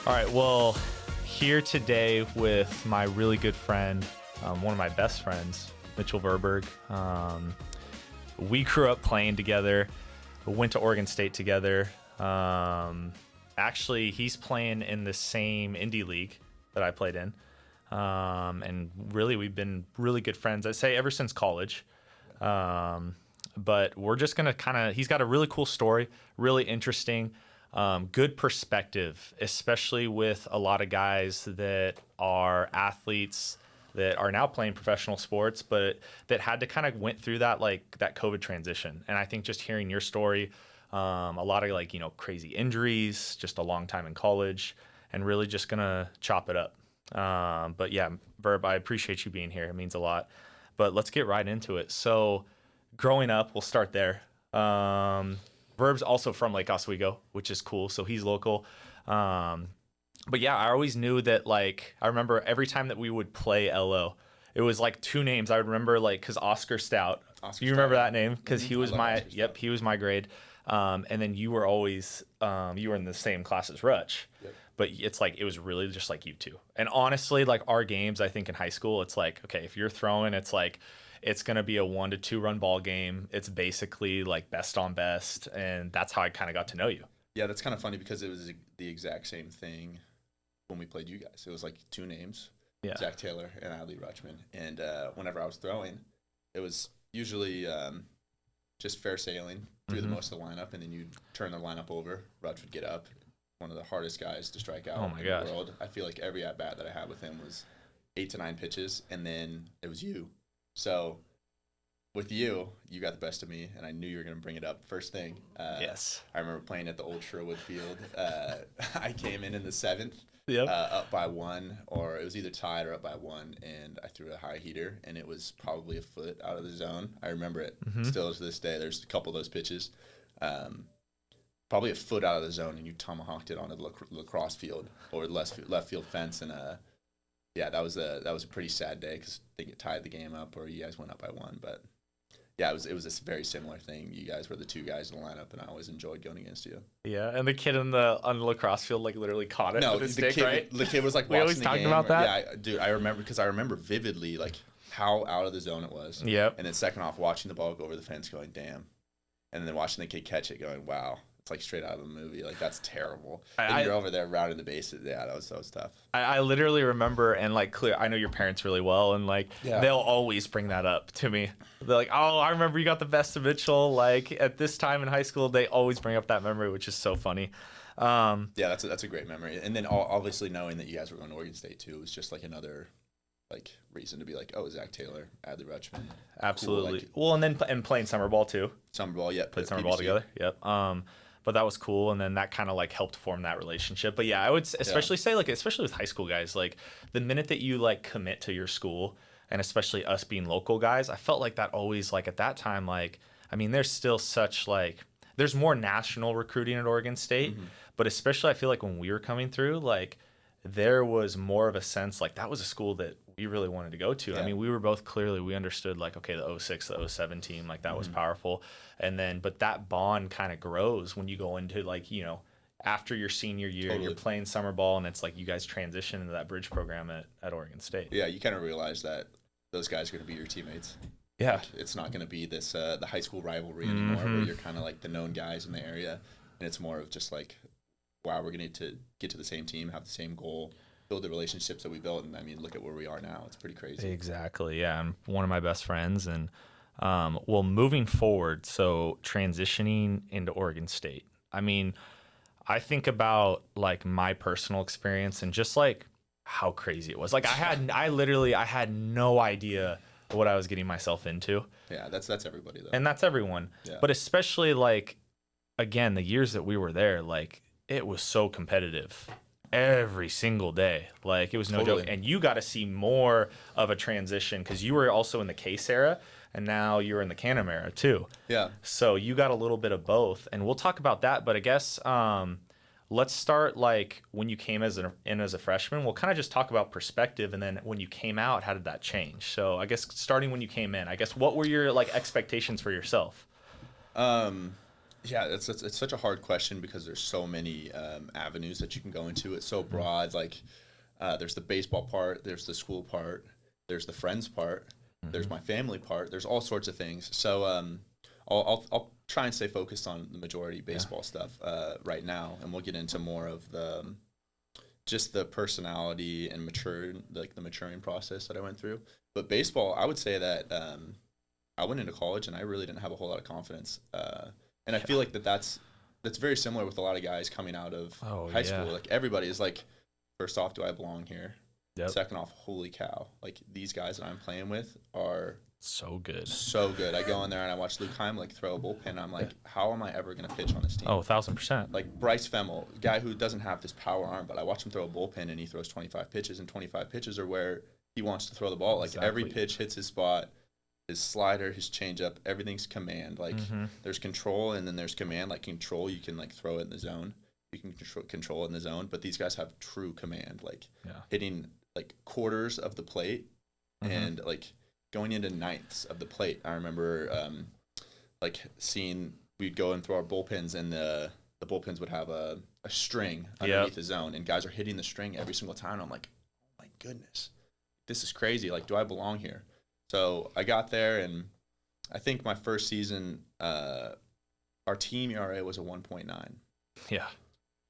All right, well, here today with my really good friend, one of my best friends, Mitchell Verberg. We grew up playing together, went to Oregon State together. Actually, he's playing in the same indie league that I played in. And really, we've been really good friends, I'd say, ever since college. But we're just going to he's got a really cool story, really interesting. Good perspective, especially with a lot of guys that are athletes that are now playing professional sports, but that had to kind of went through that that COVID transition. And I think just hearing your story, a lot of crazy injuries, just a long time in college, and really just gonna chop it up. But yeah, Verb, I appreciate you being here. It means a lot. But let's get right into it. So, growing up, we'll start there. Verb's also from Lake Oswego, which is cool. So he's local. But yeah, I always knew that, I remember every time that we would play LO, it was two names. I would remember, because Oscar Stout. You remember that name? Because he was he was my grade. And then you were always, you were in the same class as Rutch. Yep. But it's it was really just you two. And honestly, our games, I think in high school, it's okay, if you're throwing, it's it's going to be a 1 to 2 run ball game. It's basically best on best. And that's how I kind of got to know you. Yeah, that's kind of funny because it was the exact same thing when we played you guys. It was two names, Zach Taylor and Adley Rutschman. And whenever I was throwing, it was usually just fair sailing through the most of the lineup, and then you'd turn the lineup over. Rutsch would get up, one of the hardest guys to strike out in the world. I feel like every at-bat that I had with him was 8 to 9 pitches, and then it was you. So with you got the best of me, and I knew you were going to bring it up first thing. Yes. I remember playing at the old Sherwood Field. I came in the 7th, yep. Up by 1, or it was either tied or up by 1, and I threw a high heater, and it was probably a foot out of the zone. I remember it still to this day. There's a couple of those pitches. Probably a foot out of the zone, and you tomahawked it onto the lacrosse field or the left field fence, and yeah, that was a pretty sad day because they tied the game up, or you guys went up by 1. But yeah, it was a very similar thing. You guys were the 2 guys in the lineup, and I always enjoyed going against you. Yeah, and the kid on the lacrosse field literally caught it with his stick, right? The kid was we watching always the talking game. about that. Yeah, dude, I remember vividly how out of the zone it was. Yep. And then second off, watching the ball go over the fence, going damn, and then watching the kid catch it, going wow. It's straight out of a movie. That's terrible. And you're over there rounding the bases. Yeah, that was tough. I literally remember, and clear. I know your parents really well, and they'll always bring that up to me. They're like, "Oh, I remember you got the best of Mitchell." At this time in high school, they always bring up that memory, which is so funny. Yeah, that's a great memory. And then obviously knowing that you guys were going to Oregon State too was just another reason to be oh, Zach Taylor, Adley Rutschman. Absolutely. Cool, well, and playing summer ball too. Summer ball, yeah. Played summer ball together. Yep. But that was cool, and then that kind of helped form that relationship. But yeah, I would especially say especially with high school guys, the minute that you commit to your school, and especially us being local guys, I felt that always at that time there's still such there's more national recruiting at Oregon State, but especially I feel when we were coming through, there was more of a sense that was a school that we really wanted to go to. Yeah. I mean, we were both we understood okay, the 06, the 07 team, that was powerful. And then, but that bond kind of grows when you go into after your senior year, You're playing summer ball, and it's you guys transition into that bridge program at Oregon State. Yeah, you kind of realize that those guys are going to be your teammates. Yeah. It's not going to be this, the high school rivalry anymore where you're kind of the known guys in the area. And it's more of just wow, we're going to get to the same team, have the same goal, build the relationships that we built. And look at where we are now. It's pretty crazy. Exactly. Yeah. I'm one of my best friends. And moving forward, so transitioning into Oregon State, I think about my personal experience and just how crazy it was. I had no idea what I was getting myself into. Yeah. That's everybody though. And that's everyone. Yeah. But especially again, the years that we were there, it was so competitive every single day. It was no joke. And you got to see more of a transition because you were also in the Case era, and now you're in the Canham era too. Yeah. So you got a little bit of both, and we'll talk about that. But I guess let's start when you came as a freshman. We'll kind of just talk about perspective, and then when you came out, how did that change? So I guess starting when you came in, what were your expectations for yourself? Yeah, it's such a hard question because there's so many avenues that you can go into. It's so broad. Like, there's the baseball part, there's the school part, there's the friends part, there's my family part. There's all sorts of things. So I'll try and stay focused on the majority baseball stuff right now, and we'll get into more of the just the personality and the maturing process that I went through. But baseball, I would say that I went into college and I really didn't have a whole lot of confidence. And I feel like that's very similar with a lot of guys coming out of high school. Like, everybody is like, first off, do I belong here? Yep. Second off, holy cow! Like, these guys that I'm playing with are so good. So good. I go in there and I watch Luke Heimlich throw a bullpen. And I'm like, how am I ever going to pitch on this team? Oh, 1,000%. Like, Bryce Femmel, guy who doesn't have this power arm, but I watch him throw a bullpen and he throws 25 pitches, and 25 pitches are where he wants to throw the ball. Like, every pitch hits his spot. His slider, his changeup, everything's command. Like, there's control and then there's command. Like, control, you can, like, throw it in the zone. You can control it in the zone. But these guys have true command. Like, hitting, like, quarters of the plate and, like, going into ninths of the plate. I remember, like, we'd go and throw our bullpens, and the bullpens would have a string underneath the zone. And guys are hitting the string every single time. And I'm like, oh, my goodness. This is crazy. Like, do I belong here? So I got there, and I think my first season, our team ERA was a 1.9. Yeah.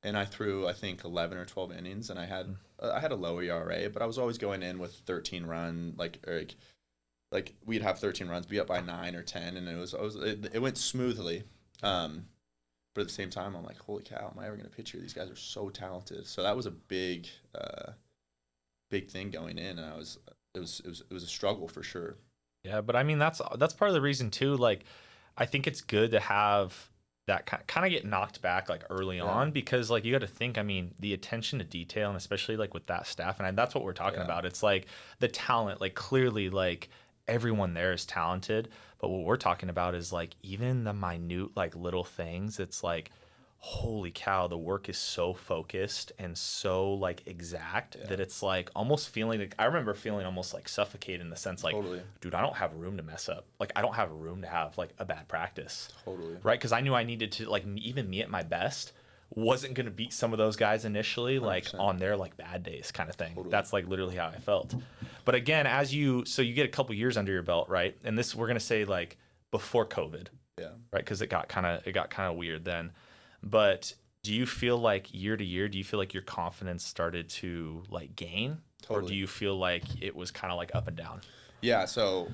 And I threw, I think, 11 or 12 innings, and I had a lower ERA, but I was always going in with 13 run, like we'd have 13 runs, be up by 9 or 10, and it went smoothly. But at the same time, I'm like, holy cow, am I ever going to pitch here? These guys are so talented. So that was a big thing going in, and it was a struggle for sure. Yeah, but I mean, that's part of the reason too. Like, I think it's good to have that kind of get knocked back like early on, because like you got to think, I mean, the attention to detail, and especially like with that staff, and that's what we're talking about. It's like the talent, like clearly like everyone there is talented, but what we're talking about is like even the minute like little things. It's like, holy cow, the work is so focused and so like exact that it's like almost feeling like, I remember feeling almost like suffocated in the sense like, dude, I don't have room to mess up. Like, I don't have room to have like a bad practice. Right? Because I knew I needed to, like, even me at my best wasn't going to beat some of those guys initially, like 100%. On their like bad days kind of thing. That's like literally how I felt. But again, so you get a couple years under your belt, right? And this, we're going to say like before COVID. Yeah. Right? Because it got kind of weird then. But do you feel like year to year, do you feel like your confidence started to like gain? Or do you feel like it was kind of like up and down? Yeah, so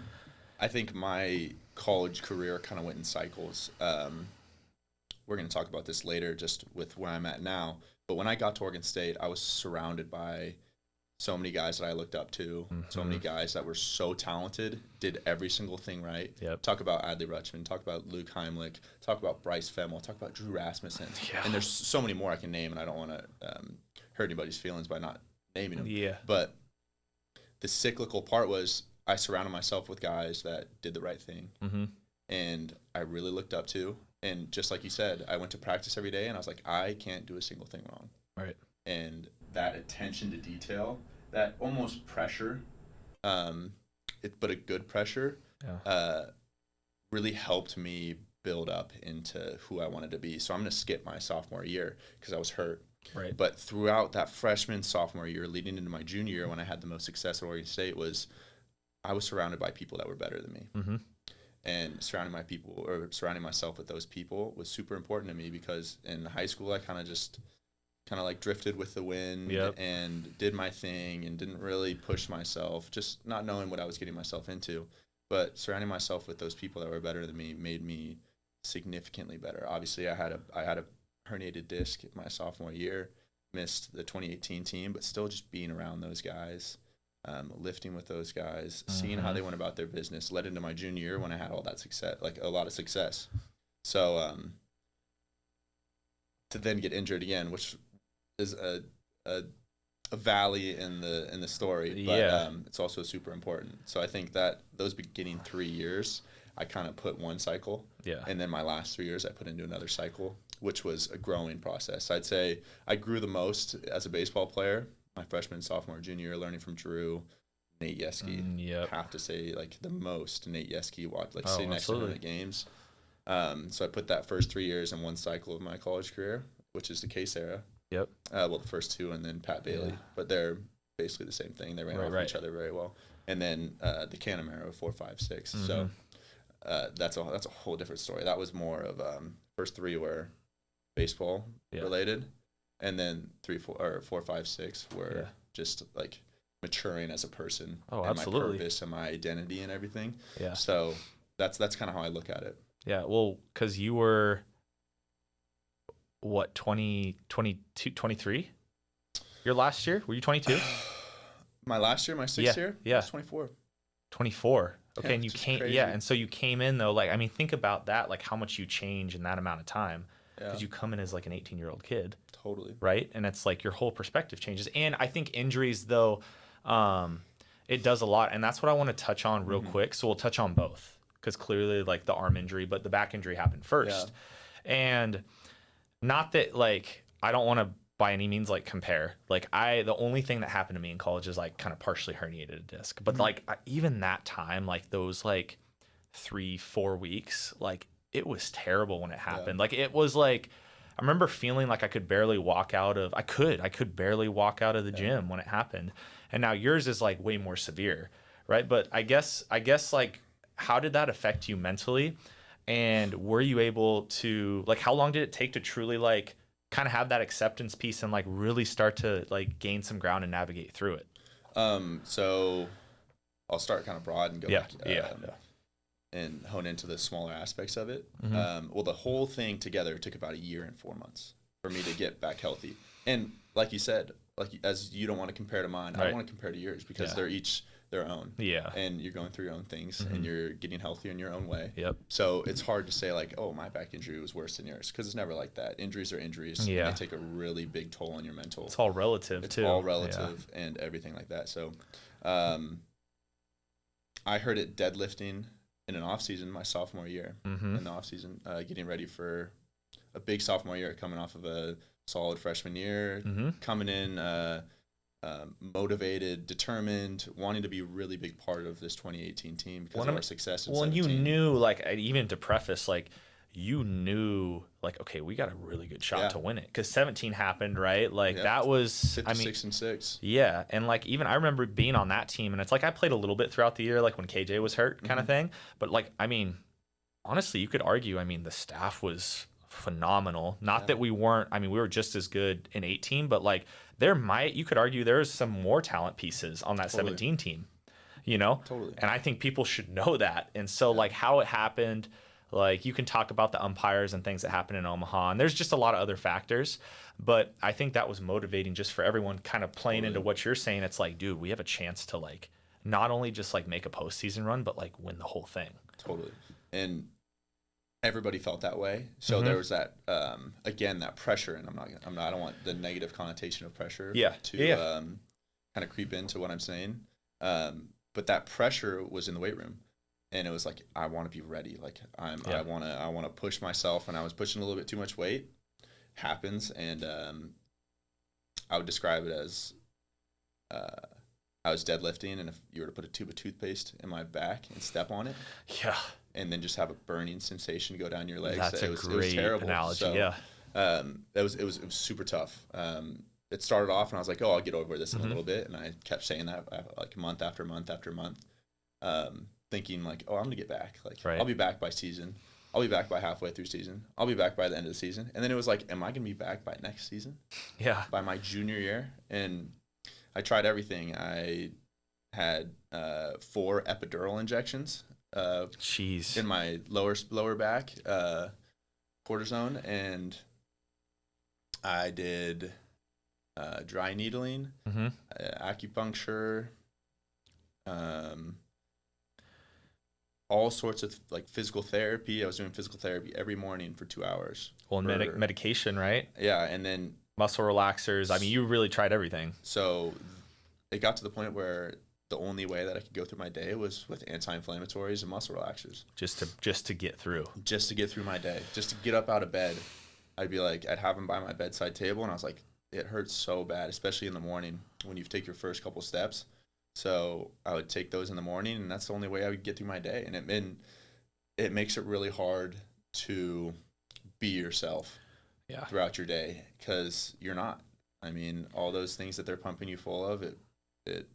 I think my college career kind of went in cycles. We're going to talk about this later just with where I'm at now. But when I got to Oregon State, I was surrounded by so many guys that I looked up to, so many guys that were so talented, did every single thing right. Talk about Adley Rutschman, talk about Luke Heimlich, talk about Bryce Femmel, talk about Drew Rasmussen. And there's so many more I can name, and I don't want to hurt anybody's feelings by not naming them. But the cyclical part was I surrounded myself with guys that did the right thing, and I really looked up to. And just like you said, I went to practice every day, and I was like, I can't do a single thing wrong. Right. And that attention to detail, that almost pressure, but a good pressure, really helped me build up into who I wanted to be. So I'm going to skip my sophomore year because I was hurt. Right. But throughout that freshman, sophomore year, leading into my junior year when I had the most success at Oregon State, I was surrounded by people that were better than me. And surrounding myself with those people was super important to me, because in high school I kind of like drifted with the wind and did my thing and didn't really push myself, just not knowing what I was getting myself into. But surrounding myself with those people that were better than me made me significantly better. Obviously, I had a herniated disc my sophomore year, missed the 2018 team, but still just being around those guys, lifting with those guys, seeing how they went about their business, led into my junior year when I had all that success, like a lot of success. So to then get injured again, which is a valley in the story, but it's also super important. So I think that those beginning 3 years, I kind of put one cycle, and then my last 3 years I put into another cycle, which was a growing process. I'd say I grew the most as a baseball player my freshman, sophomore, junior year, learning from Drew, Nate Yeske. Have to say, like, the most Nate Yeske watched, like, sitting next to him in the games. So I put that first 3 years in one cycle of my college career, which is the Case era. Yep. Well, the first two, and then Pat Bailey, but they're basically the same thing. They ran off each other very well. And then the Canham era, 4, 5, 6. So that's a whole different story. That was more of first three were baseball related, and then 3, 4, 5, 6 were just like maturing as a person. Oh, and absolutely. My purpose and my identity and everything. Yeah. So that's kind of how I look at it. Yeah. Well, because you were what, 20, 22, 23? Your last year? Were you 22? My last year, my sixth year? Yeah. I was 24. 24. Okay. Yeah, And you came, crazy. and so you came in though, like, I mean, think about that, like how much you change in that amount of time. Because you come in as like an 18-year-old kid. Totally. Right. And it's like your whole perspective changes. And I think injuries though, it does a lot. And that's what I want to touch on real quick. So we'll touch on both, because clearly like the arm injury, but the back injury happened first. Yeah. And not that like, I don't want to by any means like compare. Like the only thing that happened to me in college is like kind of partially herniated disc. But like even that time, like those like 3-4 weeks, like it was terrible when it happened. Like it was like, I remember feeling like I could barely walk out of, I could barely walk out of the gym when it happened. And now yours is like way more severe, right? But I guess like, how did that affect you mentally? And were you able to, like, how long did it take to truly like kind of have that acceptance piece and like really start to like gain some ground and navigate through it? So I'll start kind of broad and go back. Yeah. And hone into the smaller aspects of it. Well, the whole thing together took about 1 year and 4 months for me to get back healthy. And like you said, like as you don't want to compare to mine, I don't want to compare to yours because they're each their own. Yeah. And you're going through your own things and you're getting healthier in your own way. Yep. So it's hard to say like, oh, my back injury was worse than yours, because it's never like that. Injuries are injuries. Yeah. And they take a really big toll on your mental. It's all relative it's too. All relative and everything like that. So I heard it deadlifting in an off season my sophomore year. In the off season, getting ready for a big sophomore year, coming off of a solid freshman year, coming in motivated, determined, wanting to be a really big part of this 2018 team because of our success in 17. Well, you knew, like, even to preface, like, you knew, like, okay, we got a really good shot to win it, because 17 happened, right? Like, that was 56 and 6. Yeah, and like even I remember being on that team, and it's like I played a little bit throughout the year, like when KJ was hurt, kind of thing. But like, I mean, honestly, you could argue, I mean, the staff was phenomenal. Not that we weren't. I mean, we were just as good in 18, but like you could argue there's some more talent pieces on that 17 team, you know? Totally. And I think people should know that. And so like how it happened. Like, you can talk about the umpires and things that happen in Omaha, and there's just a lot of other factors. But I think that was motivating just for everyone, kind of playing into what you're saying. It's like, dude, we have a chance to, like, not only just, like, make a postseason run, but, like, win the whole thing. Totally. And everybody felt that way. So there was that, again, that pressure. And I don't want the negative connotation of pressure to kind of creep into what I'm saying. But that pressure was in the weight room. And it was like, I want to be ready. Like I want to push myself, and I was pushing a little bit too much weight. Happens, and I would describe it as I was deadlifting, and if you were to put a tube of toothpaste in my back and step on it, and then just have a burning sensation go down your legs, it was terrible. Analogy. So, it was super tough. It started off, and I was like, oh, I'll get over this in a little bit, and I kept saying that like month after month after month. Thinking like, oh, I'm gonna get back. Like, I'll be back by season. I'll be back by halfway through season. I'll be back by the end of the season. And then it was like, am I gonna be back by next season? Yeah. By my junior year. And I tried everything. I had 4 epidural injections. In my lower back, cortisone, and I did dry needling, acupuncture. All sorts of like physical therapy. I was doing physical therapy every morning for 2 hours. Well, and medication, right? Yeah, and then muscle relaxers. I mean, you really tried everything. So it got to the point where the only way that I could go through my day was with anti-inflammatories and muscle relaxers. Just to get through. Just to get through my day. Just to get up out of bed. I'd have them by my bedside table, and I was like, it hurts so bad, especially in the morning when you take your first couple steps. So I would take those in the morning, and that's the only way I would get through my day. And it makes it really hard to be yourself throughout your day, because you're not. I mean, all those things that they're pumping you full of, it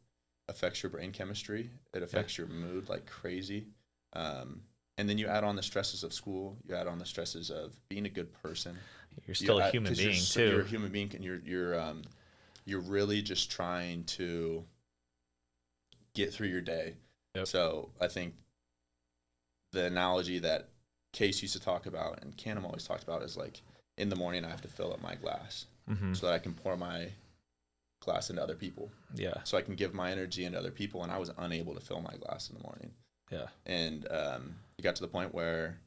affects your brain chemistry. It affects your mood like crazy. And then you add on the stresses of school. You add on the stresses of being a good person. You're still a human being too. You're a human being, and you're really just trying to get through your day. Yep. So I think the analogy that Case used to talk about and Canham always talked about is like, in the morning I have to fill up my glass so that I can pour my glass into other people. Yeah. So I can give my energy into other people, and I was unable to fill my glass in the morning. Yeah. And it got to the point where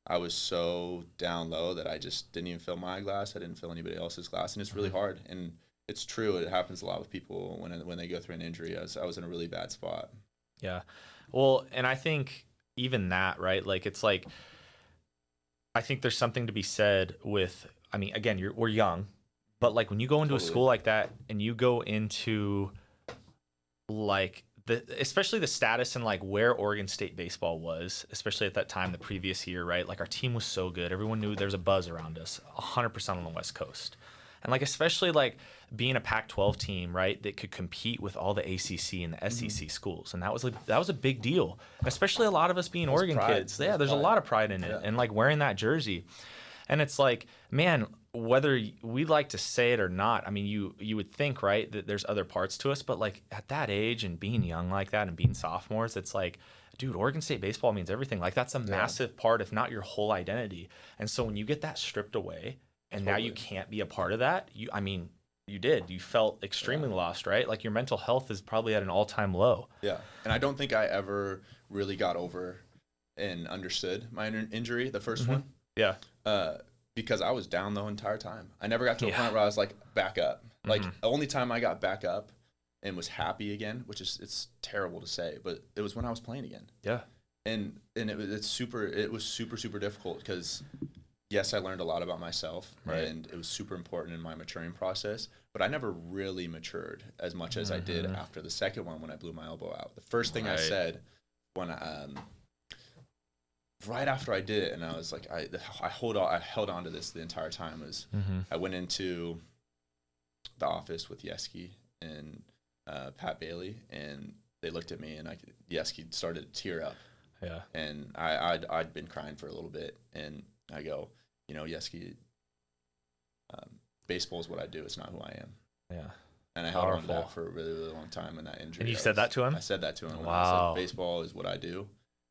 I was so down low that I just didn't even fill my glass. I didn't fill anybody else's glass, and it's really hard. And it's true. It happens a lot with people when they go through an injury. I was in a really bad spot. Yeah. Well, and I think even that, right? Like, it's like, I think there's something to be said with, I mean, again, we're young, but like when you go into a school like that and you go into like especially the status and like where Oregon State baseball was, especially at that time, the previous year, right? Like our team was so good. Everyone knew there's a buzz around us 100% on the West Coast. And like, especially like being a Pac-12 team, right, that could compete with all the ACC and the SEC schools. And that was a big deal, especially a lot of us being Oregon kids. Yeah, there's a lot of pride in it and like wearing that jersey. And it's like, man, whether we'd like to say it or not, I mean, you would think, right, that there's other parts to us, but like at that age and being young like that and being sophomores, it's like, dude, Oregon State baseball means everything. Like that's a massive part, if not your whole identity. And so when you get that stripped away and now you can't be a part of that, you felt extremely lost, right? Like your mental health is probably at an all-time low. Yeah. And I don't think I ever really got over and understood my injury, the first one. Yeah. Because I was down the entire time. I never got to a point where I was like, back up. Like the only time I got back up and was happy again, which is, it's terrible to say, but it was when I was playing again. Yeah. And it was super difficult because yes, I learned a lot about myself and it was super important in my maturing process, but I never really matured as much as I did after the second one when I blew my elbow out. The first thing I said when right after I did it, and I was like, I held on to this the entire time, was I went into the office with Yeski and Pat Bailey, and they looked at me, and Yeski started to tear up. Yeah. And I'd been crying for a little bit, and I go, you know, Yeski, baseball is what I do. It's not who I am. Yeah. And I held on to that for a really, really long time in that injury. And you said that to him? I said that to him. Wow. I said, baseball is what I do.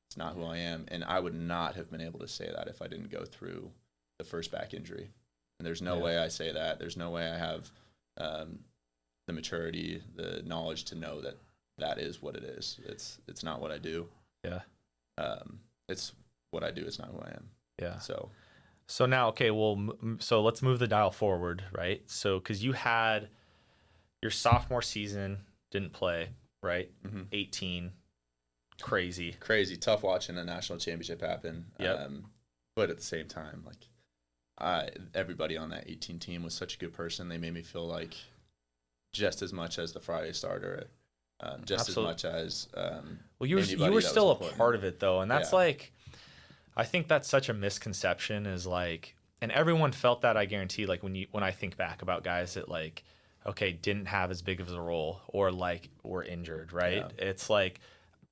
It's not who I am. And I would not have been able to say that if I didn't go through the first back injury. And there's no way I say that. There's no way I have the maturity, the knowledge to know that that is what it is. It's not what I do. Yeah. It's what I do. It's not who I am. Yeah. So now, okay, well, so let's move the dial forward, right? So, because you had your sophomore season, didn't play, right? 18, crazy, tough watching a national championship happen. Yep. But at the same time, like, everybody on that 18 team was such a good person. They made me feel like just as much as the Friday starter, just as much as well, you were still a part of it though, and that's like, I think that's such a misconception, is like, and everyone felt that, I guarantee, like when I think back about guys that like, okay, didn't have as big of a role or like were injured, right? Yeah. It's like,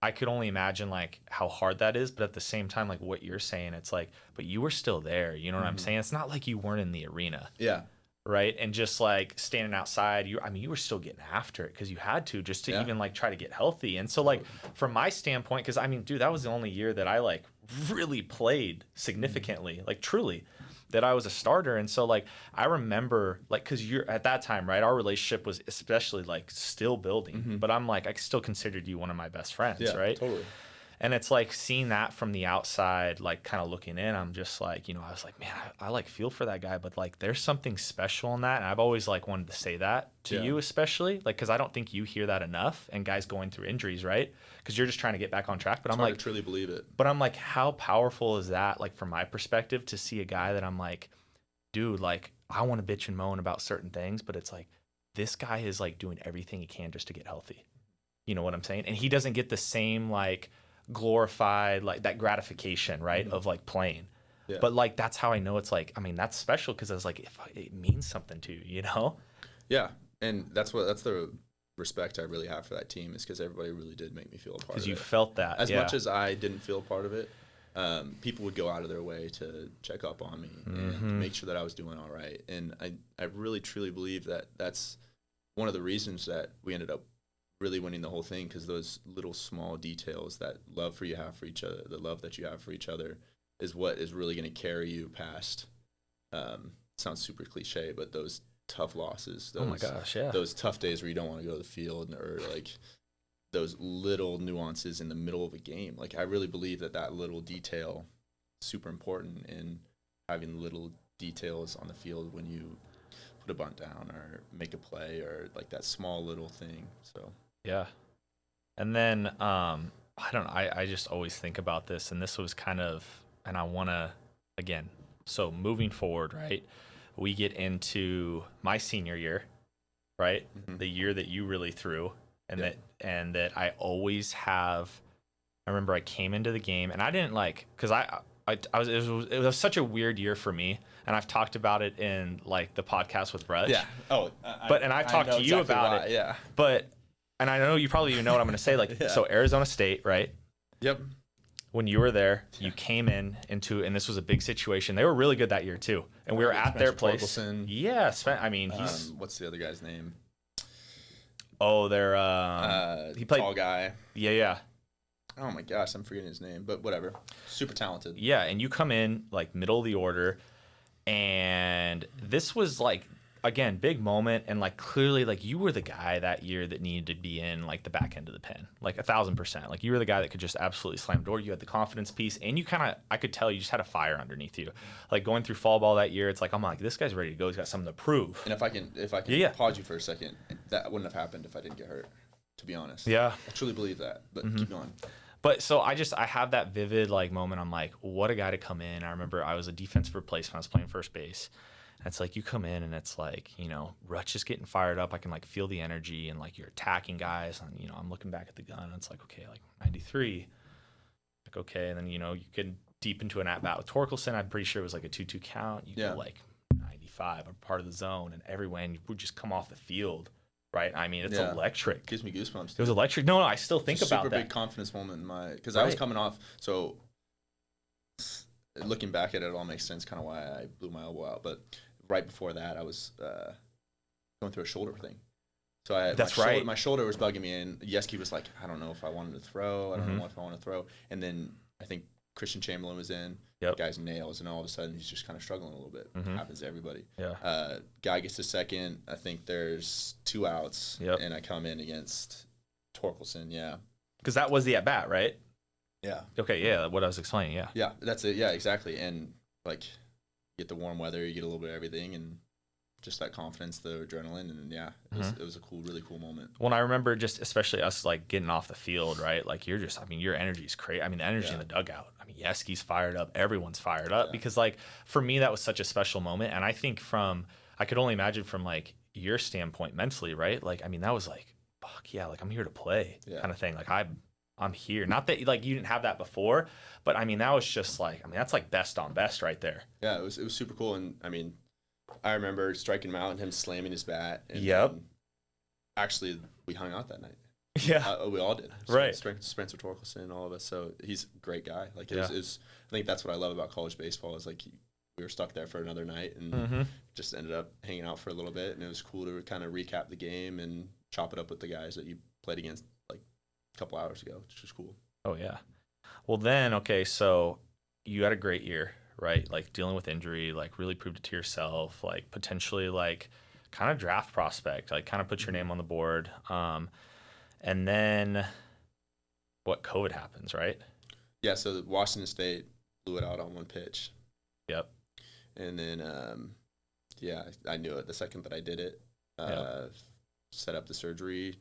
I could only imagine like how hard that is, but at the same time, like what you're saying, it's like, but you were still there. You know what I'm saying? It's not like you weren't in the arena. Yeah. Right. And just like standing outside, you were still getting after it because you had to, just to even like try to get healthy. And so like from my standpoint, because dude, that was the only year that I like really played significantly, like truly, that I was a starter. And so like I remember, like, because you're at that time, right, our relationship was especially like still building, but I'm like, I still considered you one of my best friends, right? Totally. And it's like seeing that from the outside, like kind of looking in, I'm just like, I was like, man, I like feel for that guy, but like there's something special in that. And I've always like wanted to say that to you, especially like, cause I don't think you hear that enough, and guys going through injuries, right? Cause you're just trying to get back on track. But it's hard to truly believe it. But I'm like, how powerful is that? Like from my perspective, to see a guy that I'm like, dude, like I want to bitch and moan about certain things, but it's like, this guy is like doing everything he can just to get healthy. You know what I'm saying? And he doesn't get the same like glorified, like that gratification, right, of like playing. Yeah. But like, that's how I know it's like, I mean, that's special because I was like, if it means something to you, you know? Yeah. And that's the respect I really have for that team, is because everybody really did make me feel a part of it. Because you felt that. As much as I didn't feel a part of it, people would go out of their way to check up on me and make sure that I was doing all right. And I really, truly believe that that's one of the reasons that we ended up really winning the whole thing, because those little small details, that love you have for each other, the love that you have for each other, is what is really going to carry you past. Sounds super cliche, but those tough losses, those, oh my gosh, yeah, those tough days where you don't want to go to the field, or like those little nuances in the middle of a game. Like, I really believe that little detail is super important in having little details on the field when you put a bunt down or make a play, or like that small little thing. So yeah. And then I don't know, I just always think about this, and this was kind of, and I want to, again, so moving forward, right, we get into my senior year, right, the year that you really threw, and that I always have. I remember I came into the game, and I didn't like, because I was, it was such a weird year for me, and I've talked about it in like the podcast with Brudge. Yeah. Oh, and I've talked to you about it. Yeah. But, and I know you probably even know what I'm going to say. Like, so Arizona State, right? Yep. When you were there, you came into, and this was a big situation. They were really good that year too, and we were at their place. Torkelson. Yeah, I mean, he's what's the other guy's name? Oh, they're he played tall guy. Yeah. Oh my gosh, I'm forgetting his name, but whatever. Super talented. Yeah, and you come in like middle of the order, and this was like, again, big moment, and like clearly like you were the guy that year that needed to be in like the back end of the pen, like 1,000%. Like you were the guy that could just absolutely slam the door. You had the confidence piece, and you kind of, I could tell you just had a fire underneath you. Like going through fall ball that year, it's like, I'm like, this guy's ready to go. He's got something to prove. And if I can pause you for a second, that wouldn't have happened if I didn't get hurt, to be honest. Yeah. I truly believe that, but keep going. But so I have that vivid like moment. I'm like, what a guy to come in. I remember I was a defensive replacement. I was playing first base. And it's like you come in and it's like, you know, Rutch is getting fired up. I can like feel the energy, and like you're attacking guys. And, you know, I'm looking back at the gun, and it's like, okay, like 93. Like, okay. And then, you know, you get deep into an at-bat with Torkelson. I'm pretty sure it was like a 2-2 count. You go like 95, a part of the zone, and everyone you would just come off the field. Right, I mean, it's electric. Gives me goosebumps. It was electric. No, I still think about that. Super big confidence moment in my, because I was coming off. So looking back at it, it all makes sense, kind of why I blew my elbow out. But right before that, I was going through a shoulder thing. So my shoulder was bugging me, and Yeski was like, I don't know if I wanted to throw. I don't know if I want to throw. And then I think Christian Chamberlain was in. Yep. Guy's nails, and all of a sudden he's just kind of struggling a little bit. Happens to everybody. Yeah. Guy gets to second. I think there's 2 outs, and I come in against Torkelson. Yeah. Because that was the at bat, right? Yeah. Okay. Yeah. What I was explaining. Yeah. Yeah. That's it. Yeah. Exactly. And like, you get the warm weather, you get a little bit of everything, and just that confidence, the adrenaline, and it was a really cool moment. Well, I remember just especially us like getting off the field, right? Like you're just, I mean, your energy is crazy. I mean, the energy in the dugout. I mean, Yeski's fired up, everyone's fired up because like for me that was such a special moment, and I think I could only imagine from like your standpoint mentally, right? Like I mean, that was like, fuck yeah, like I'm here to play kind of thing. Like I'm here. Not that like you didn't have that before, but I mean that was just like, I mean that's like best on best right there. Yeah, it was super cool, and I mean, I remember striking him out and him slamming his bat. And actually, we hung out that night. Yeah, we all did. So right. Spencer Torkelson, all of us. So he's a great guy. Like it was, I think that's what I love about college baseball is like we were stuck there for another night and just ended up hanging out for a little bit, and it was cool to kind of recap the game and chop it up with the guys that you played against like a couple hours ago, which was cool. Oh yeah. Well then, okay, so you had a great year. Right, like dealing with injury, like really proved it to yourself, like potentially like kind of draft prospect, like kind of put your name on the board. And then what, COVID happens, right? Yeah, so Washington State blew it out on one pitch. Yep. And then, I knew it the second that I did it. Set up the surgery,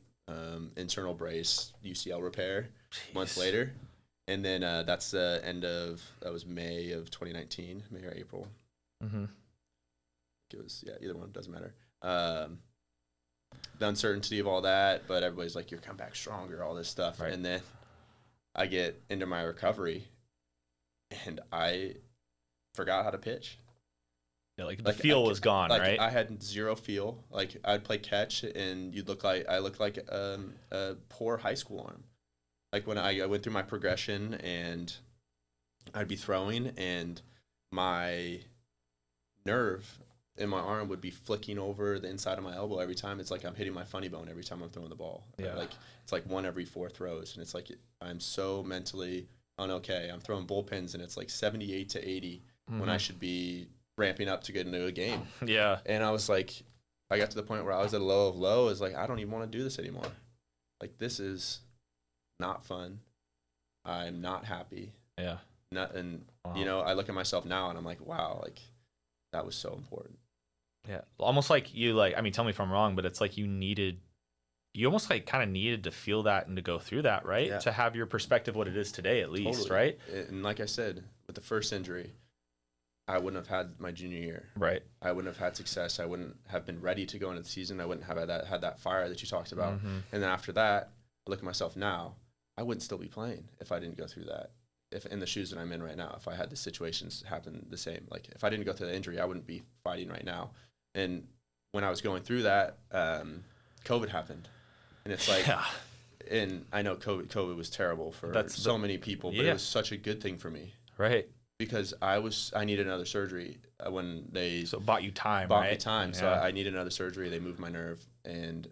internal brace, UCL repair, month later. And then that's the that was May of 2019, May or April. It was, either one, doesn't matter. The uncertainty of all that, but everybody's like, you're coming back stronger, all this stuff. Right. And then I get into my recovery, and I forgot how to pitch. Yeah, like the feel was gone, like right? I had zero feel. Like I'd play catch, and I looked like a poor high school arm. Like when I went through my progression, and I'd be throwing, and my nerve in my arm would be flicking over the inside of my elbow every time. It's like I'm hitting my funny bone every time I'm throwing the ball. Yeah. Like it's like 1 every 4 throws, and it's like I'm so mentally okay. I'm throwing bullpens, and it's like 78 to 80 when I should be ramping up to get into a game. Yeah. And I was like, I got to the point where I was at a low of low. Is like, I don't even want to do this anymore. Like, this is not fun. I'm not happy. Yeah. You know, I look at myself now and I'm like, wow, like that was so important. Yeah. Almost like I mean, tell me if I'm wrong, but it's like you almost like kind of needed to feel that and to go through that, right? Yeah. To have your perspective what it is today, at least, right? And like I said, with the first injury, I wouldn't have had my junior year. Right. I wouldn't have had success. I wouldn't have been ready to go into the season. I wouldn't have had that fire that you talked about. And then after that, I look at myself now, I wouldn't still be playing if I didn't go through that. If in the shoes that I'm in right now, if I had the situations happen the same, like if I didn't go through the injury, I wouldn't be fighting right now. And when I was going through that, COVID happened. And it's like, and I know COVID was terrible for so many people, but it was such a good thing for me. Right. Because I needed another surgery when they bought you time. Me time. Yeah. So I needed another surgery. They moved my nerve, and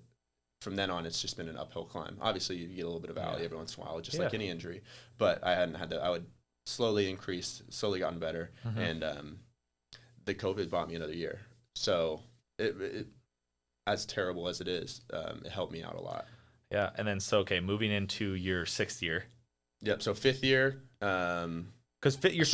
from then on, it's just been an uphill climb. Obviously, you get a little bit of valley every once in a while, just like any injury. But I hadn't had that. I would slowly gotten better, and the COVID bought me another year. So it as terrible as it is, it helped me out a lot. Yeah, and then moving into your 6th year. Yep. So 5th year. Because your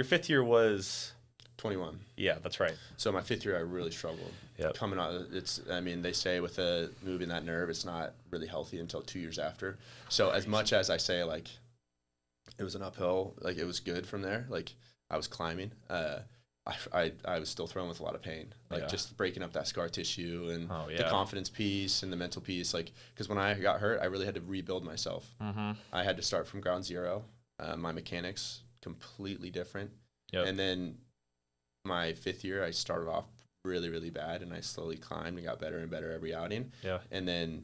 fifth year was 21. Yeah, that's right. So my 5th year, I really struggled. Yep. Coming out, they say with moving that nerve, it's not really healthy until 2 years after. So as much as I say like it was an uphill, like it was good from there. Like I was climbing. I was still throwing with a lot of pain, like just breaking up that scar tissue and the confidence piece and the mental piece. Like because when I got hurt, I really had to rebuild myself. I had to start from ground zero. My mechanics completely different. Yep. And then my 5th year, I started off really, really bad, and I slowly climbed and got better and better every outing. Yeah. And then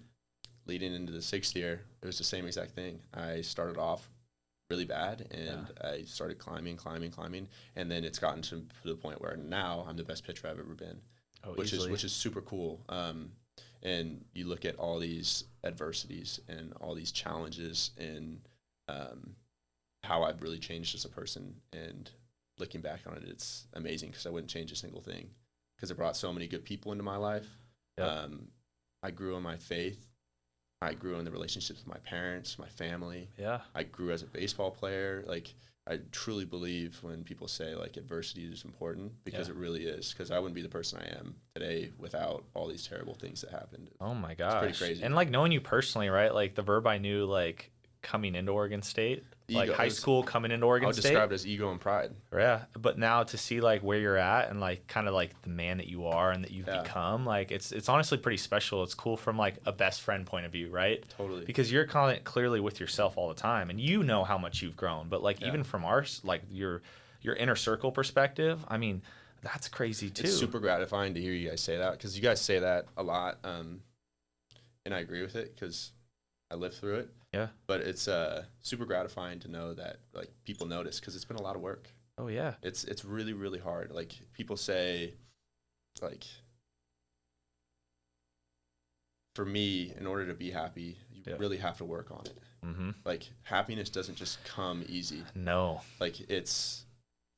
leading into the 6th year, it was the same exact thing. I started off really bad, and I started climbing, and then it's gotten to the point where now I'm the best pitcher I've ever been, which is super cool. And you look at all these adversities and all these challenges and how I've really changed as a person, and looking back on it, it's amazing because I wouldn't change a single thing because it brought so many good people into my life. Yep. I grew in my faith. I grew in the relationships with my parents, my family. Yeah. I grew as a baseball player. Like I truly believe when people say like adversity is important, because it really is, because I wouldn't be the person I am today without all these terrible things that happened. Oh my gosh. It's pretty crazy. And like knowing you personally, right? Like the Verb I knew like coming into Oregon State, like high school coming into Oregon State. I would describe it as ego and pride. Yeah, but now to see like where you're at and like kind of like the man that you are and that you've become, like it's honestly pretty special. It's cool from like a best friend point of view, right? Totally. Because you're clearly with yourself all the time, and you know how much you've grown. But like even from your inner circle perspective, I mean, that's crazy too. It's super gratifying to hear you guys say that, because you guys say that a lot, and I agree with it because I lived through it. Yeah. But it's super gratifying to know that like people notice, because it's been a lot of work. Oh yeah. It's really, really hard. Like people say, like, for me, in order to be happy, you really have to work on it. Mm-hmm. Like happiness doesn't just come easy. No. Like it's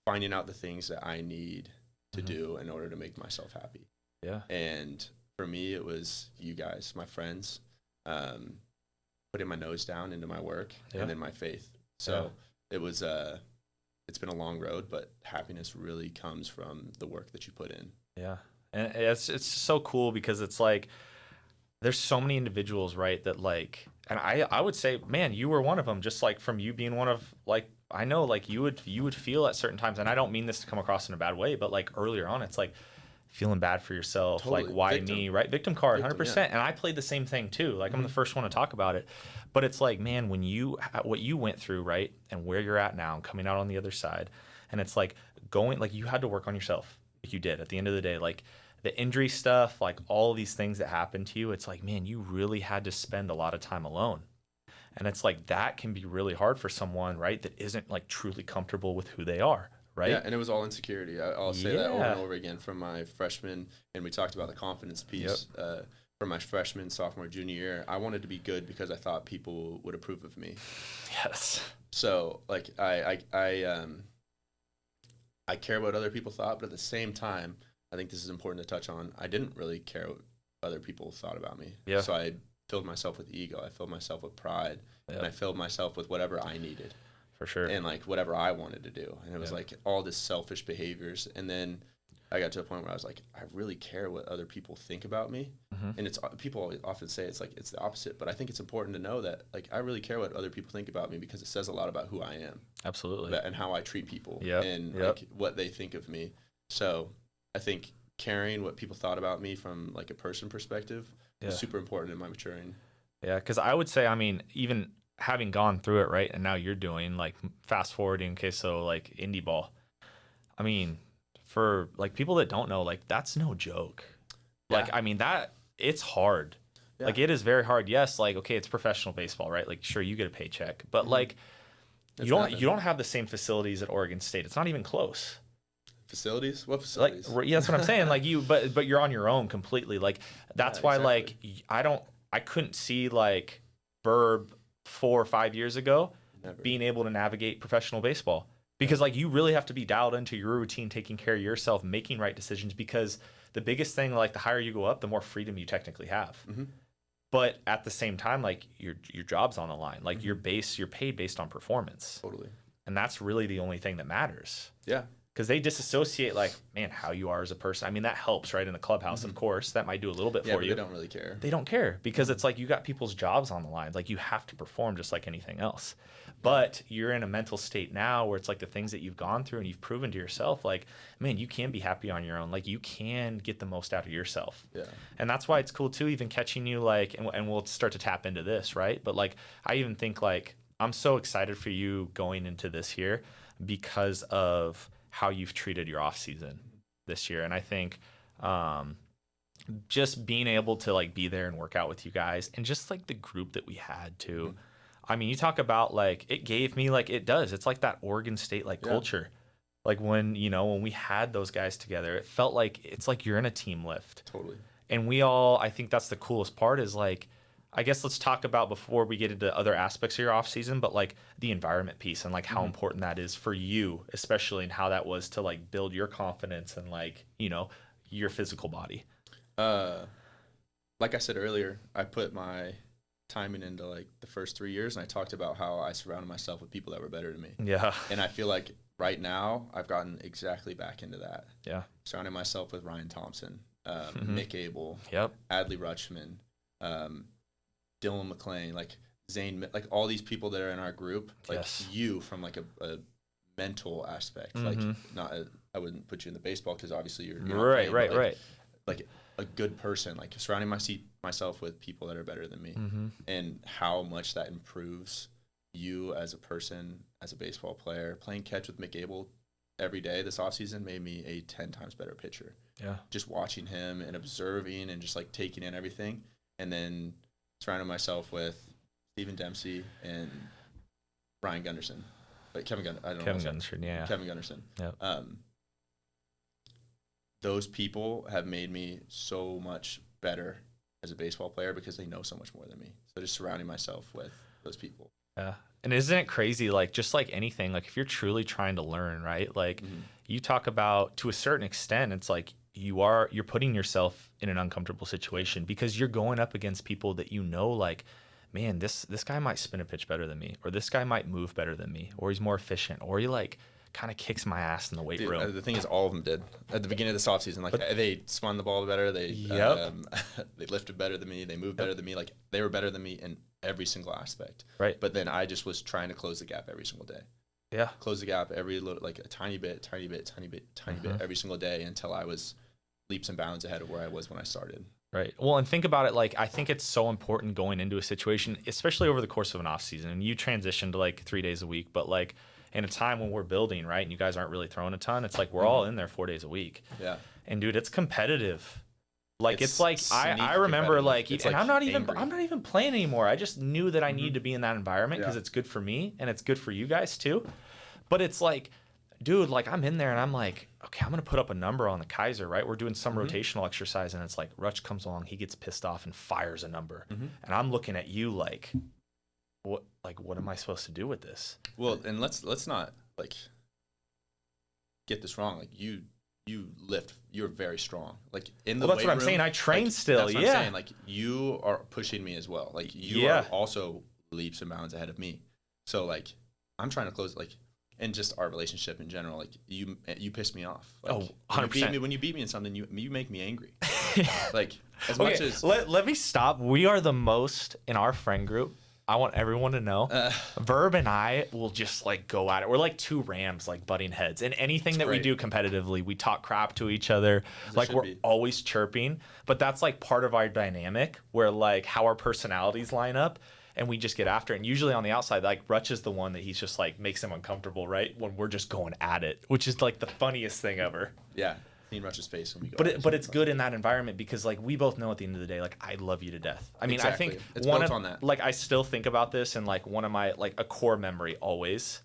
finding out the things that I need to do in order to make myself happy. Yeah. And for me, it was you guys, my friends, putting my nose down into my work and then my faith. So it was it's been a long road, but happiness really comes from the work that you put in. Yeah. And it's so cool because it's like there's so many individuals, right, that like, and I would say, man, you were one of them, just like from you being one of, like, I know like you would feel at certain times, and I don't mean this to come across in a bad way, but like earlier on, it's like feeling bad for yourself, totally. Like why me, right? Victim card, 100%. Yeah. And I played the same thing too. Like I'm the first one to talk about it, but it's like, man, when what you went through, right, and where you're at now, and coming out on the other side, and it's like going, like, you had to work on yourself. Like you did at the end of the day, like the injury stuff, like all these things that happened to you. It's like, man, you really had to spend a lot of time alone. And it's like, that can be really hard for someone, right, that isn't like truly comfortable with who they are, right? Yeah, and it was all insecurity. I'll say that over and over again from my freshman, and we talked about the confidence piece. From my freshman, sophomore, junior year, I wanted to be good because I thought people would approve of me. Yes. So like I care what other people thought, but at the same time, I think this is important to touch on. I didn't really care what other people thought about me. Yeah. So I filled myself with ego. I filled myself with pride, and I filled myself with whatever I needed. For sure. And like whatever I wanted to do. And it was like all this selfish behaviors. And then I got to a point where I was like, I really care what other people think about me. And it's, people often say it's like, it's the opposite, but I think it's important to know that like, I really care what other people think about me because it says a lot about who I am. Absolutely. And how I treat people and like what they think of me. So I think caring what people thought about me from like a person perspective was super important in my maturing. Yeah. Cause I would say, I mean, even having gone through it, right, and now you're doing like fast forwarding, okay, so like indie ball. I mean, for like people that don't know, like that's no joke. Like, I mean, that it's hard. Like it is very hard. Yes, like okay, it's professional baseball, right? Like sure, you get a paycheck, but like you don't have the same facilities at Oregon State. It's not even close. Facilities? What facilities? Like yeah, that's what I'm saying. Like but you're on your own completely. Like that's why like I couldn't see like Verb 4 or 5 years ago being able to navigate professional baseball. Because like you really have to be dialed into your routine, taking care of yourself, making right decisions. Because the biggest thing, like the higher you go up, the more freedom you technically have. But at the same time, like your job's on the line. Like you're paid based on performance. Totally. And that's really the only thing that matters. Yeah. Because they disassociate like, man, how you are as a person. I mean, that helps, right? In the clubhouse, of course, that might do a little bit for you. They don't really care. They don't care because it's like you got people's jobs on the line. Like you have to perform just like anything else. But you're in a mental state now where it's like the things that you've gone through and you've proven to yourself, like, man, you can be happy on your own. Like you can get the most out of yourself. Yeah. And that's why it's cool too, even catching you like, and we'll start to tap into this, right? But like, I even think like, I'm so excited for you going into this year because of how you've treated your off season this year. And I think, just being able to like be there and work out with you guys and just like the group that we had too. I mean, you talk about like, it gave me like, it does. It's like that Oregon State like culture. Like when we had those guys together, it felt like, it's like you're in a team lift. Totally. And I think that's the coolest part is like, I guess let's talk about before we get into other aspects of your off season, but like the environment piece and like how important that is for you, especially, and how that was to like build your confidence and like, your physical body. Like I said earlier, I put my timing into like the first 3 years, and I talked about how I surrounded myself with people that were better than me. Yeah. And I feel like right now I've gotten exactly back into that. Yeah. Surrounding myself with Ryan Thompson, Nick Abel, Adley Rutschman, Dylan McClain, like Zane, like all these people that are in our group, like you from like a mental aspect, like not, I wouldn't put you in the baseball because obviously you're right, playing, right. Like a good person, like surrounding myself with people that are better than me, and how much that improves you as a person, as a baseball player. Playing catch with Mick Abel every day this offseason made me a 10 times better pitcher. Yeah. Just watching him and observing and just like taking in everything, and then surrounding myself with Stephen Dempsey and Ryan Gunderson. Like Kevin Gunderson, yeah. Kevin Gunderson. Yeah. Those people have made me so much better as a baseball player because they know so much more than me. So just surrounding myself with those people. Yeah. And isn't it crazy, like just like anything, like if you're truly trying to learn, right? Like you talk about, to a certain extent, it's like you're putting yourself in an uncomfortable situation because you're going up against people that like, man, this guy might spin a pitch better than me, or this guy might move better than me, or he's more efficient, or he like kind of kicks my ass in the weight room. The thing is, all of them did at the beginning of this offseason. Like they spun the ball better, they they lifted better than me, they moved better than me. Like they were better than me in every single aspect. Right. But then I just was trying to close the gap every single day. Yeah. Close the gap every little, like a tiny bit every single day until I was leaps and bounds ahead of where I was when I started. Right. Well, and think about it, like I think it's so important going into a situation, especially over the course of an off season. And you transition to like 3 days a week, but like in a time when we're building, right? And you guys aren't really throwing a ton. It's like we're all in there 4 days a week. Yeah. And dude, it's competitive. Like it's like I remember like, and I'm not even playing anymore. I just knew that I need to be in that environment because it's good for me and it's good for you guys too. But it's like, dude, like I'm in there and I'm like, okay, I'm gonna put up a number on the Kaiser, right? We're doing some rotational exercise and it's like Rutch comes along, he gets pissed off and fires a number, and I'm looking at you like, what am I supposed to do with this? Well, and let's not like get this wrong. Like you lift, you're very strong. Like in the that's weight what I'm room, saying. I train like, still. That's what I'm saying. Like you are pushing me as well. Like you are also leaps and bounds ahead of me. So like I'm trying to close like, and just our relationship in general. Like you piss me off. Like, 100%. When you beat me in something, you make me angry. Like as much as let me stop. We are the most in our friend group. I want everyone to know, Verb and I will just like go at it. We're like two rams, like butting heads. And anything that we do competitively, we talk crap to each other. Like we're always chirping. But that's like part of our dynamic where like how our personalities line up and we just get after it. And usually on the outside, like Rutch is the one that he's just like makes him uncomfortable, right? When we're just going at it, which is like the funniest thing ever. Yeah. Seeing Rutch's face when we go. But it's good in that environment because like we both know at the end of the day, like I love you to death. I mean, exactly. I think it's built on that. Like I still think about this and like one of my like a core memory always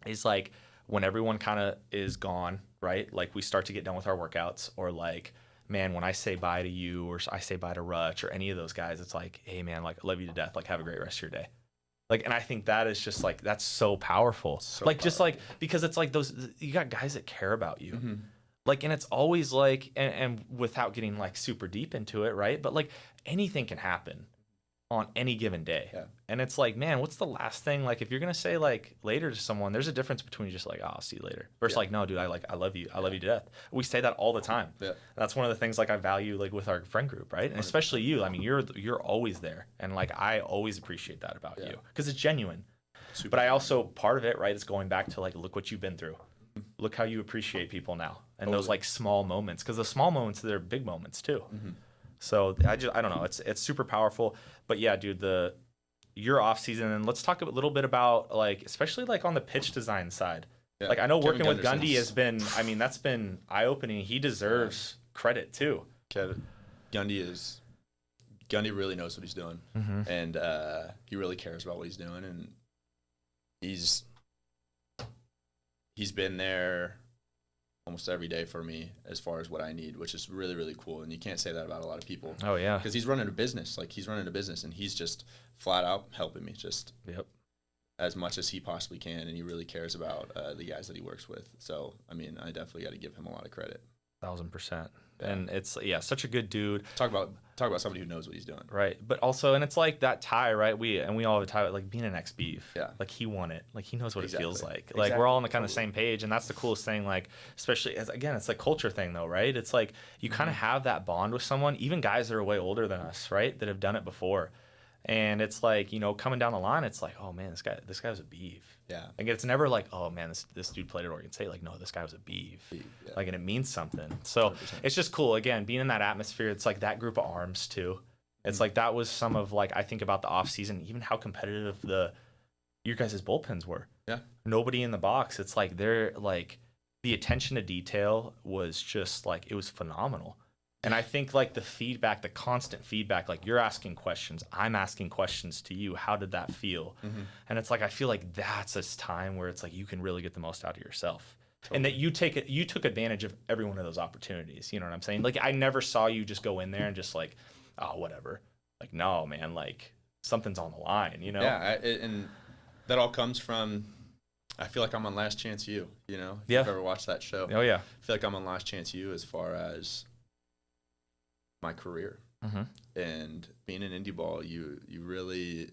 is like when everyone kind of is gone, right? Like we start to get done with our workouts or like, man, when I say bye to you or I say bye to Rutch or any of those guys, it's like, hey man, like I love you to death. Like have a great rest of your day. Like, and I think that is just like, that's so powerful. Just like, because it's like those, you got guys that care about you. Like, and it's always like, and without getting like super deep into it, right? But like anything can happen on any given day. Yeah. And it's like, man, what's the last thing? Like, if you're going to say like later to someone, there's a difference between just like, oh, I'll see you later. Versus like, no, dude, I love you. I love you to death. We say that all the time. Yeah. That's one of the things like I value like with our friend group, right? And especially you. I mean, you're always there. And like, I always appreciate that about you because it's genuine. But I also, part of it, right, is going back to like, look what you've been through. Look how you appreciate people now and those like small moments, because the small moments, they're big moments too. So I don't know, it's super powerful. But yeah, dude, your off season, and let's talk a little bit about like, especially like on the pitch design side. Like I know working with Gundy has been, I mean, that's been eye opening. He deserves credit too. Gundy really knows what he's doing, and he really cares about what he's doing, and he's been there almost every day for me as far as what I need, which is really, really cool. And you can't say that about a lot of people. Oh, yeah. Because he's running a business. Like, he's running a business, and he's just flat out helping me just as much as he possibly can. And he really cares about the guys that he works with. So, I mean, I definitely got to give him a lot of credit. 1,000%. And it's such a good dude. Talk about somebody who knows what he's doing. Right. But also, and it's like that tie, right? We all have a tie, like being an ex-beef. Yeah. Like he won it. Like he knows what it feels like. Like we're all on the kind of same page, and that's the coolest thing. Like especially as again, it's like culture thing though, right? It's like you kind of have that bond with someone, even guys that are way older than us, right? That have done it before. And it's like, you know, coming down the line, it's like, oh man, this guy was a beef. Yeah. Like it's never like, oh man, this dude played at Oregon State. Like, no, this guy was a beef. Like, and it means something. So 100%. It's just cool. Again, being in that atmosphere, it's like that group of arms too. It's like that was some of like I think about the off season, even how competitive your guys' bullpens were. Yeah. Nobody in the box. It's like they're like the attention to detail was just like it was phenomenal. And I think like the constant feedback, like you're asking questions, I'm asking questions to you. How did that feel? And it's like I feel like that's a time where it's like you can really get the most out of yourself. Totally. And that you took advantage of every one of those opportunities. You know what I'm saying? Like I never saw you just go in there and just like, oh, whatever. Like, no, man, like something's on the line, you know? Yeah, and that all comes from, I feel like I'm on Last Chance U, you know? If you've ever watched that show. Oh, yeah. I feel like I'm on Last Chance U as far as my career. And being in indie ball, you really,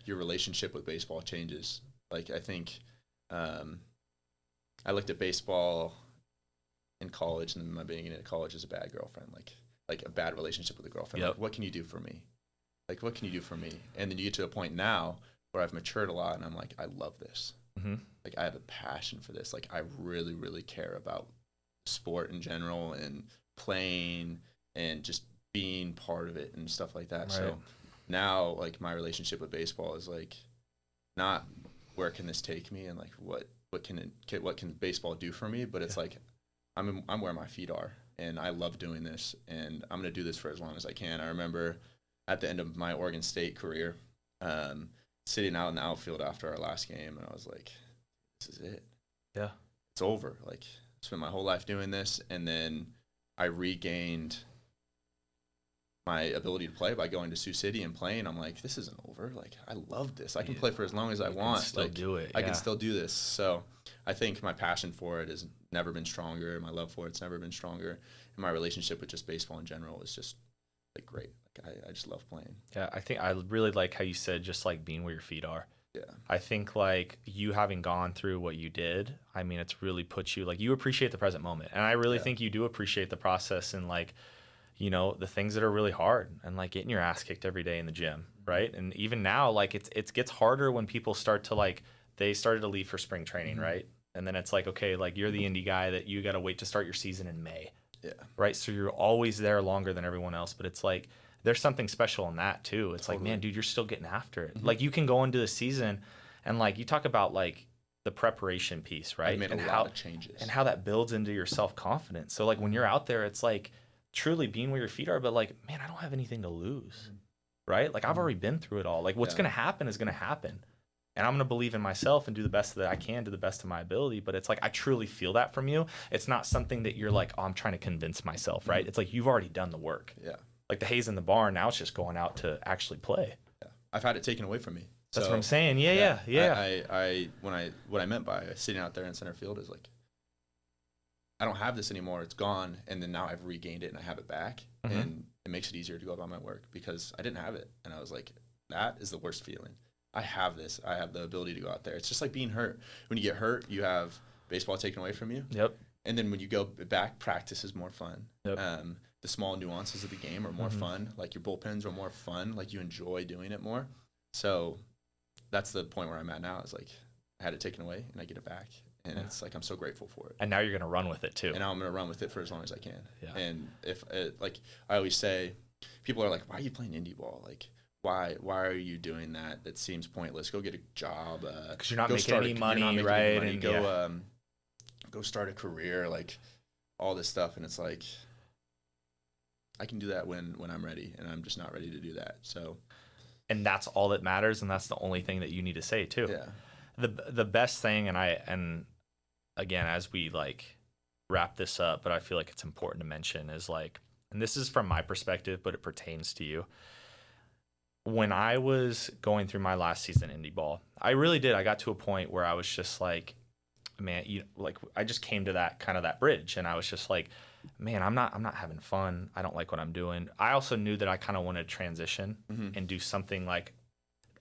your relationship with baseball changes. Like, I think I looked at baseball in college, and my beginning at college as a bad girlfriend, like a bad relationship with a girlfriend. Like, what can you do for me? Like, what can you do for me? And then you get to a point now where I've matured a lot, and I'm like, I love this. Like, I have a passion for this. Like, I really, really care about sport in general and playing and just being part of it and stuff like that. Right. So now, like, my relationship with baseball is like not where can this take me, and like what can baseball do for me? But it's like I'm where my feet are, and I love doing this, and I'm gonna do this for as long as I can. I remember at the end of my Oregon State career, sitting out in the outfield after our last game, and I was like, this is it. Yeah, it's over. Like, spent my whole life doing this, and then I regained my ability to play by going to Sioux City and playing. I'm like, this isn't over. Like, I love this. I can play for as long as I want. Still like, do it. I can still do this. So I think my passion for it has never been stronger. My love for it's never been stronger. And my relationship with just baseball in general is just like great. Like, I just love playing. Yeah, I think I really like how you said just like being where your feet are. Yeah. I think like you having gone through what you did, I mean, it's really put you like you appreciate the present moment. And I really think you do appreciate the process and like, you know, the things that are really hard and like getting your ass kicked every day in the gym. Right. And even now, like it gets harder when people start to like, they started to leave for spring training. Right. And then it's like, okay, like you're the indie guy that you got to wait to start your season in May. Yeah. Right. So you're always there longer than everyone else. But it's like, there's something special in that too. It's like, man, dude, you're still getting after it. Like you can go into the season and like you talk about like the preparation piece, right? I've made and a lot of changes. And how that builds into your self-confidence. So like when you're out there, it's like truly being where your feet are, but like, man, I don't have anything to lose. Right? Like I've already been through it all. Like what's going to happen is going to happen. And I'm going to believe in myself and do the best that I can to the best of my ability. But it's like, I truly feel that from you. It's not something that you're like, oh, I'm trying to convince myself, right? It's like, you've already done the work. Yeah. Like the hay's in the barn. Now it's just going out to actually play. Yeah. I've had it taken away from me. That's what I'm saying. Yeah. What I meant by sitting out there in center field is like, I don't have this anymore. It's gone. And then now I've regained it and I have it back. And it makes it easier to go about my work because I didn't have it. And I was like, that is the worst feeling. I have this. I have the ability to go out there. It's just like being hurt. When you get hurt, you have baseball taken away from you. Yep. And then when you go back, practice is more fun. Yep. The small nuances of the game are more fun. Like your bullpens are more fun. Like you enjoy doing it more. So that's the point where I'm at now. Is like I had it taken away and I get it back, and it's like I'm so grateful for it. And now you're gonna run with it too. And now I'm gonna run with it for as long as I can. Yeah. And if like I always say, people are like, "Why are you playing indie ball? Like, why are you doing that? That seems pointless. Go get a job. Because you're not making any money, right? And go start a career. Like all this stuff." And it's like, I can do that when I'm ready, and I'm just not ready to do that. So. And that's all that matters, and that's the only thing that you need to say too. Yeah. The best thing, and again, as we like wrap this up, but I feel like it's important to mention is like, and this is from my perspective, but it pertains to you. When I was going through my last season indie ball, I really did. I got to a point where I was just like, man, I just came to that kind of that bridge, and I was just like, man, I'm not having fun. I don't like what I'm doing. I also knew that I kind of wanted to transition and do something like,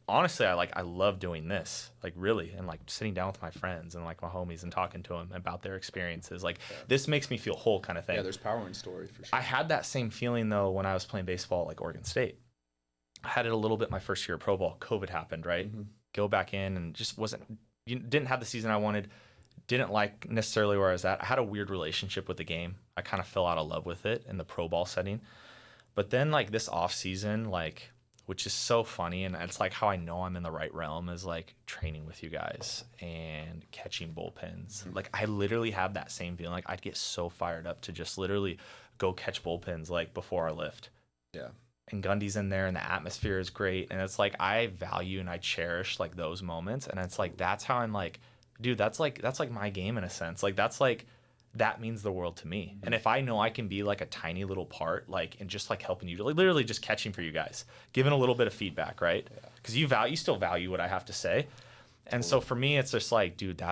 honestly, I love doing this, like really, and like sitting down with my friends and like my homies and talking to them about their experiences. Like this makes me feel whole kind of thing. Yeah, there's power in story for sure. I had that same feeling though when I was playing baseball at like Oregon State. I had it a little bit my first year of pro ball. COVID happened, right? Go back in and just didn't have the season I wanted. Didn't like necessarily where I was at. I had a weird relationship with the game. I kind of fell out of love with it in the pro ball setting. But then like this off season, like, which is so funny, and it's like how I know I'm in the right realm is like training with you guys and catching bullpens. Like I literally have that same feeling. Like I'd get so fired up to just literally go catch bullpens like before our lift. Yeah. And Gundy's in there and the atmosphere is great. And it's like I value and I cherish like those moments. And it's like that's how I'm like, dude, that's like my game in a sense. Like that means the world to me. And if I know I can be like a tiny little part, like, and just like helping you, like literally just catching for you guys, giving a little bit of feedback, right? Because you still value what I have to say. And so for me, it's just like, dude,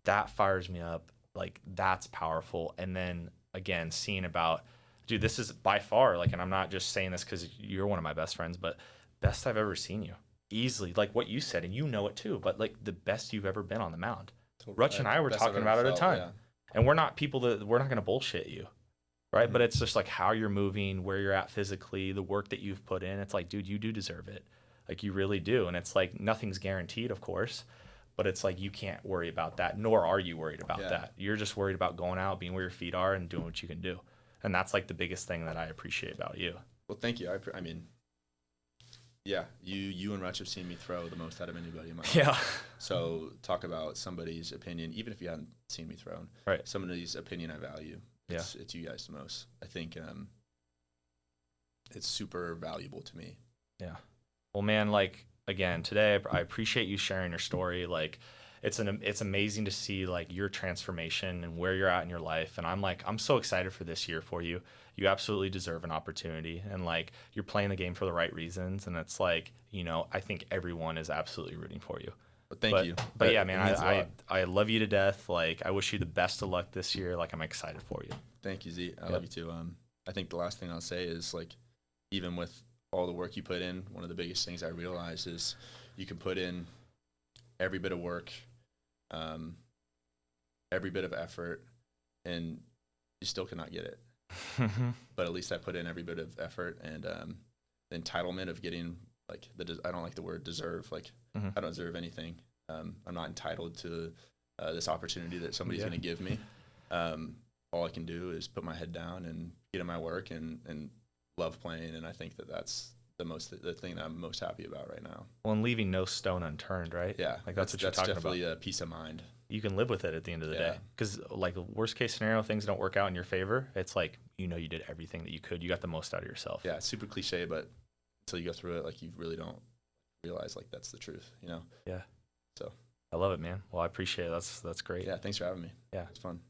that fires me up. Like that's powerful. And then again, seeing about, dude, this is by far like, and I'm not just saying this because you're one of my best friends, but best I've ever seen you. Easily, like what you said, and you know it too, but like the best you've ever been on the mound. Rutch and I were talking about it a ton. Yeah. And we're not people that we're not going to bullshit you, right? But it's just like how you're moving, where you're at physically, the work that you've put in. It's like, dude, you do deserve it. Like you really do. And it's like nothing's guaranteed, of course, but it's like you can't worry about that, nor are you worried about that. You're just worried about going out, being where your feet are, and doing what you can do. And that's like the biggest thing that I appreciate about you. Well, thank you. I mean, Yeah, you and Rutch have seen me throw the most out of anybody in my life. Yeah. So talk about somebody's opinion, even if you haven't seen me throw. Right. Somebody's opinion I value. It's you guys the most. I think it's super valuable to me. Yeah. Well, man, like, again, today I appreciate you sharing your story. Like, it's amazing to see like your transformation and where you're at in your life. And I'm so excited for this year for you. You absolutely deserve an opportunity, and like you're playing the game for the right reasons. And it's like, I think everyone is absolutely rooting for you. But thank you. But yeah, man, I love you to death. Like, I wish you the best of luck this year. Like, I'm excited for you. Thank you, Z. I love you too. I think the last thing I'll say is, like, even with all the work you put in, one of the biggest things I realize is you can put in every bit of work, every bit of effort, and you still cannot get it. But at least I put in every bit of effort, and the entitlement of getting, like, I don't like the word deserve. Like, I don't deserve anything. I'm not entitled to this opportunity that somebody's going to give me. All I can do is put my head down and get in my work and love playing, and I think that's the thing that I'm most happy about right now. Well, and leaving no stone unturned, right? Yeah, like that's what you're talking about. That's definitely a peace of mind. You can live with it at the end of the day, because like worst case scenario, things don't work out in your favor. It's like, you did everything that you could. You got the most out of yourself. Yeah, it's super cliche, but until you go through it, like, you really don't realize like that's the truth. Yeah. So I love it, man. Well, I appreciate it. That's great. Yeah, thanks for having me. Yeah, it's fun.